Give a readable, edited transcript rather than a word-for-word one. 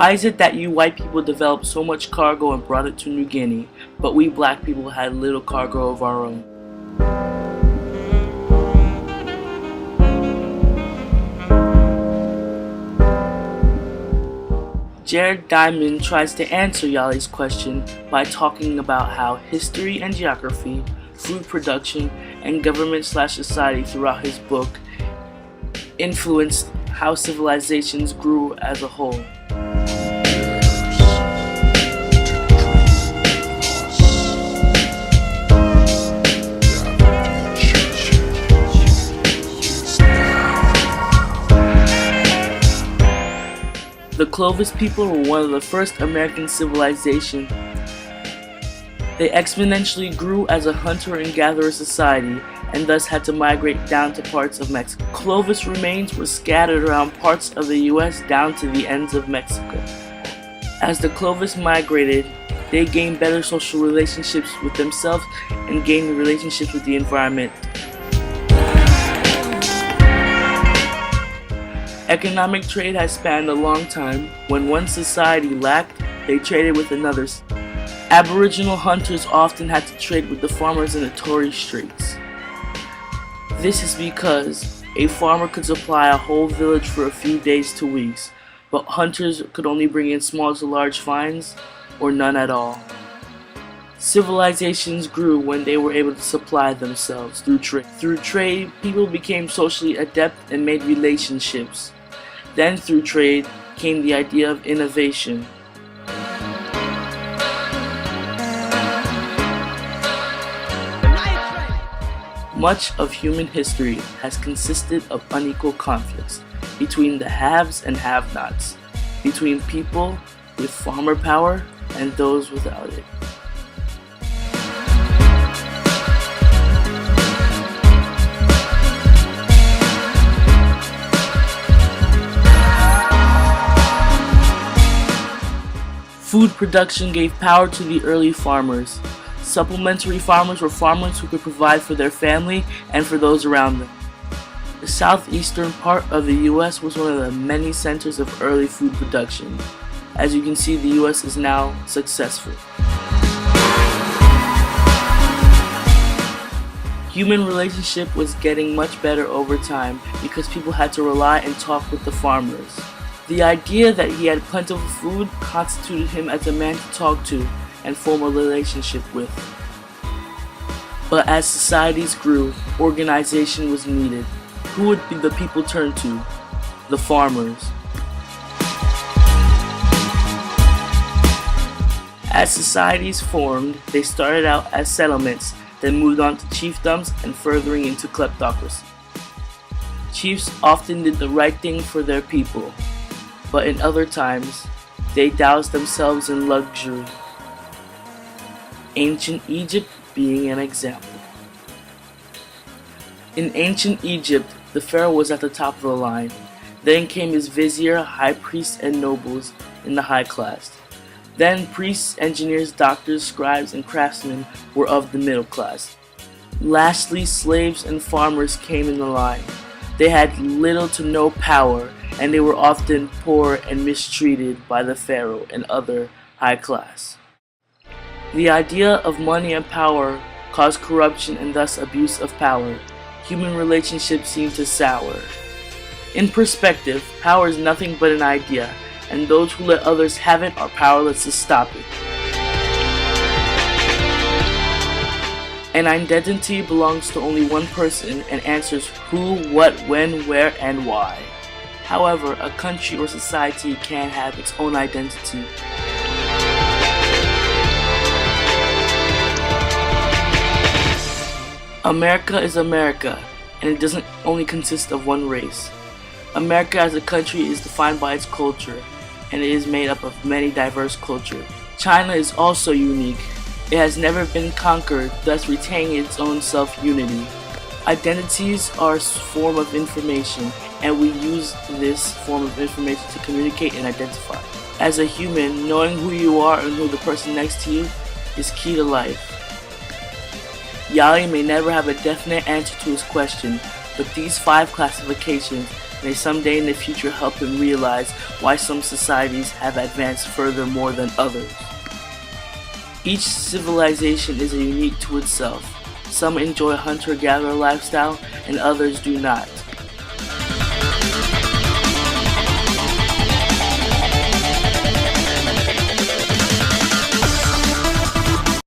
Why is it that you white people developed so much cargo and brought it to New Guinea, but we black people had little cargo of our own? Jared Diamond tries to answer Yali's question by talking about how history and geography, food production, and government/society throughout his book influenced how civilizations grew as a whole. The Clovis people were one of the first American civilizations. They exponentially grew as a hunter and gatherer society and thus had to migrate down to parts of Mexico. Clovis remains were scattered around parts of the US down to the ends of Mexico. As the Clovis migrated, they gained better social relationships with themselves and gained relationships with the environment. Economic trade has spanned a long time. When one society lacked, they traded with another. Aboriginal hunters often had to trade with the farmers in the Torres Straits. This is because a farmer could supply a whole village for a few days to weeks, but hunters could only bring in small to large finds, or none at all. Civilizations grew when they were able to supply themselves through trade. Through trade, people became socially adept and made relationships. Then through trade came the idea of innovation. Much of human history has consisted of unequal conflicts between the haves and have-nots, between people with farmer power and those without it. Food production gave power to the early farmers. Supplementary farmers were farmers who could provide for their family and for those around them. The southeastern part of the US was one of the many centers of early food production. As you can see, the US is now successful. Human relationship was getting much better over time because people had to rely and talk with the farmers. The idea that he had plentiful food constituted him as a man to talk to and form a relationship with. But as societies grew, organization was needed. Who would the people turn to? The farmers. As societies formed, they started out as settlements, then moved on to chiefdoms and furthering into kleptocracy. Chiefs often did the right thing for their people, but in other times, they doused themselves in luxury. Ancient Egypt being an example. In ancient Egypt, the pharaoh was at the top of the line. Then came his vizier, high priests, and nobles in the high class. Then priests, engineers, doctors, scribes, and craftsmen were of the middle class. Lastly, slaves and farmers came in the line. They had little to no power, and they were often poor and mistreated by the pharaoh and other high class. The idea of money and power caused corruption and thus abuse of power. Human relationships seem to sour. In perspective, power is nothing but an idea, and those who let others have it are powerless to stop it. An identity belongs to only one person and answers who, what, when, where, and why. However, a country or society can have its own identity. America is America, and it doesn't only consist of one race. America as a country is defined by its culture, and it is made up of many diverse cultures. China is also unique. It has never been conquered, thus retaining its own self-unity. Identities are a form of information, and we use this form of information to communicate and identify. As a human, knowing who you are and who the person next to you is key to life. Yali may never have a definite answer to his question, but these 5 classifications may someday in the future help him realize why some societies have advanced further more than others. Each civilization is unique to itself. Some enjoy hunter-gatherer lifestyle and others do not.